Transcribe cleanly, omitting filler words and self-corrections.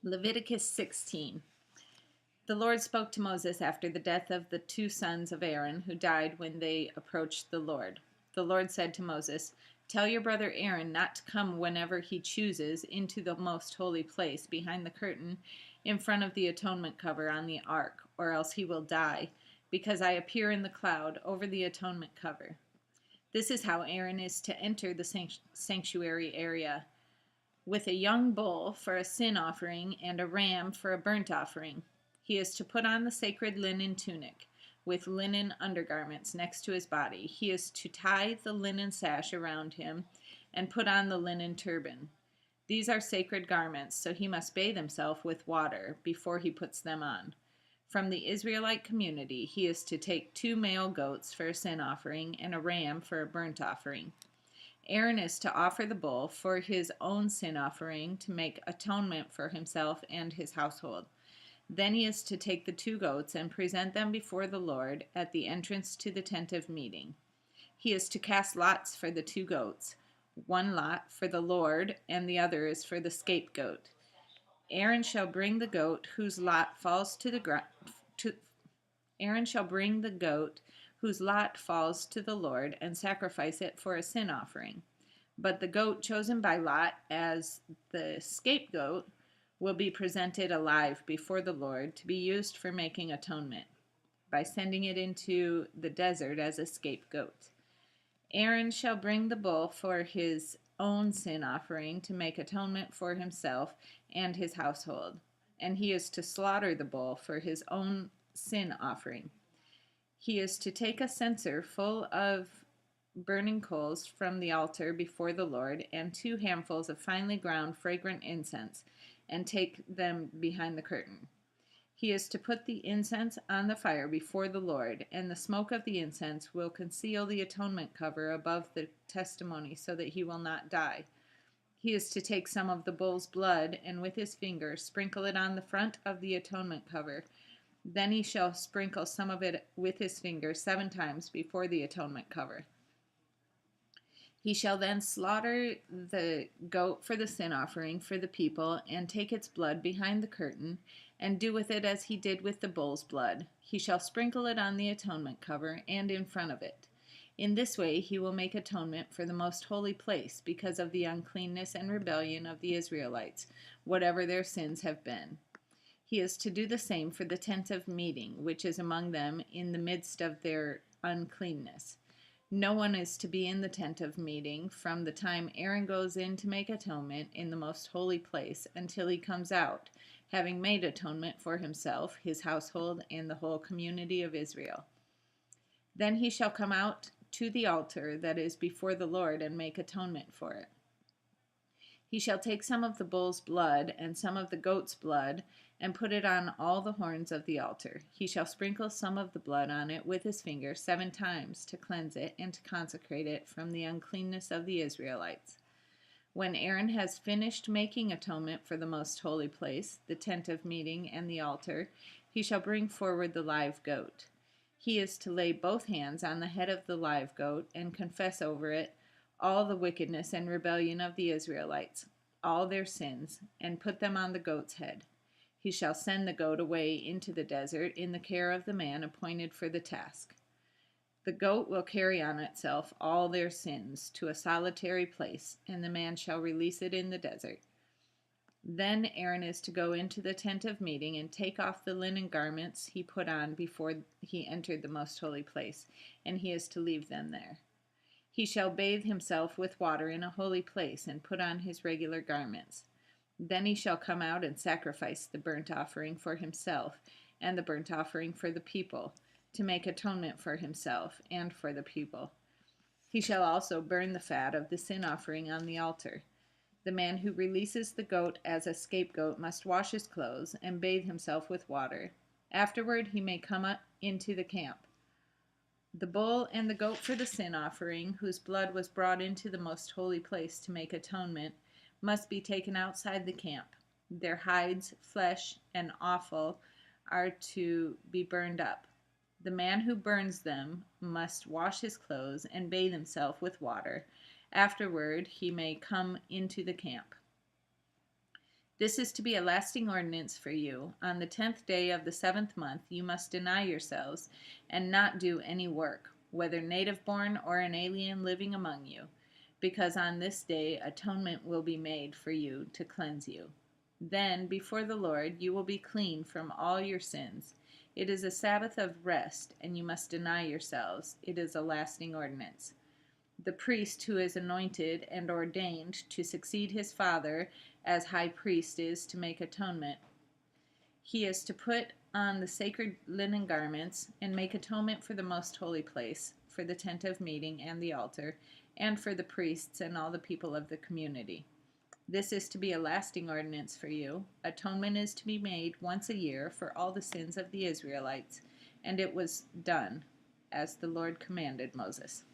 Leviticus 16. The Lord spoke to Moses after the death of the two sons of Aaron who died when they approached the Lord. The Lord said to Moses, "Tell your brother Aaron not to come whenever he chooses into the most holy place behind the curtain in front of the atonement cover on the ark, or else he will die, because I appear in the cloud over the atonement cover." This is how Aaron is to enter the sanctuary area: with a young bull for a sin offering and a ram for a burnt offering. He is to put on the sacred linen tunic with linen undergarments next to his body. He is to tie the linen sash around him and put on the linen turban. These are sacred garments, so he must bathe himself with water before he puts them on. From the Israelite community, he is to take 2 male goats for a sin offering and a ram for a burnt offering. Aaron is to offer the bull for his own sin offering to make atonement for himself and his household. Then he is to take the 2 goats and present them before the Lord at the entrance to the tent of meeting. He is to cast lots for the 2 goats, one lot for the Lord and the other is for the scapegoat. Aaron shall bring the goat whose lot falls to the ground. Aaron shall bring the goat whose lot falls to the Lord and sacrifice it for a sin offering. But the goat chosen by Lot as the scapegoat will be presented alive before the Lord to be used for making atonement by sending it into the desert as a scapegoat. Aaron shall bring the bull for his own sin offering to make atonement for himself and his household, and he is to slaughter the bull for his own sin offering. He is to take a censer full of burning coals from the altar before the Lord and 2 handfuls of finely ground fragrant incense and take them behind the curtain. He is to put the incense on the fire before the Lord, and the smoke of the incense will conceal the atonement cover above the testimony so that he will not die. He is to take some of the bull's blood and with his finger sprinkle it on the front of the atonement cover. Then he shall sprinkle some of it with his finger 7 times before the atonement cover. He shall then slaughter the goat for the sin offering for the people and take its blood behind the curtain and do with it as he did with the bull's blood. He shall sprinkle it on the atonement cover and in front of it. In this way he will make atonement for the most holy place because of the uncleanness and rebellion of the Israelites, whatever their sins have been. He is to do the same for the tent of meeting, which is among them in the midst of their uncleanness. No one is to be in the tent of meeting from the time Aaron goes in to make atonement in the most holy place until he comes out, having made atonement for himself, his household, and the whole community of Israel. Then he shall come out to the altar that is before the Lord and make atonement for it. He shall take some of the bull's blood and some of the goat's blood and put it on all the horns of the altar. He shall sprinkle some of the blood on it with his finger 7 times to cleanse it and to consecrate it from the uncleanness of the Israelites. When Aaron has finished making atonement for the most holy place, the tent of meeting, and the altar, he shall bring forward the live goat. He is to lay both hands on the head of the live goat and confess over it all the wickedness and rebellion of the Israelites, all their sins, and put them on the goat's head. He shall send the goat away into the desert in the care of the man appointed for the task. The goat will carry on itself all their sins to a solitary place, and the man shall release it in the desert. Then Aaron is to go into the tent of meeting and take off the linen garments he put on before he entered the most holy place, and he is to leave them there. He shall bathe himself with water in a holy place and put on his regular garments. Then he shall come out and sacrifice the burnt offering for himself and the burnt offering for the people, to make atonement for himself and for the people. He shall also burn the fat of the sin offering on the altar. The man who releases the goat as a scapegoat must wash his clothes and bathe himself with water. Afterward he may come up into the camp. The bull and the goat for the sin offering, whose blood was brought into the most holy place to make atonement, must be taken outside the camp. Their hides, flesh, and offal are to be burned up. The man who burns them must wash his clothes and bathe himself with water. Afterward he may come into the camp. This is to be a lasting ordinance for you. On the 10th day of the 7th month you must deny yourselves and not do any work, whether native born or an alien living among you, because on this day atonement will be made for you to cleanse you. Then, before the Lord, you will be clean from all your sins. It is a Sabbath of rest, and you must deny yourselves. It is a lasting ordinance. The priest who is anointed and ordained to succeed his father as high priest is to make atonement. He is to put on the sacred linen garments and make atonement for the most holy place, for the tent of meeting and the altar, and for the priests and all the people of the community. This is to be a lasting ordinance for you. Atonement is to be made once a year for all the sins of the Israelites, and it was done as the Lord commanded Moses.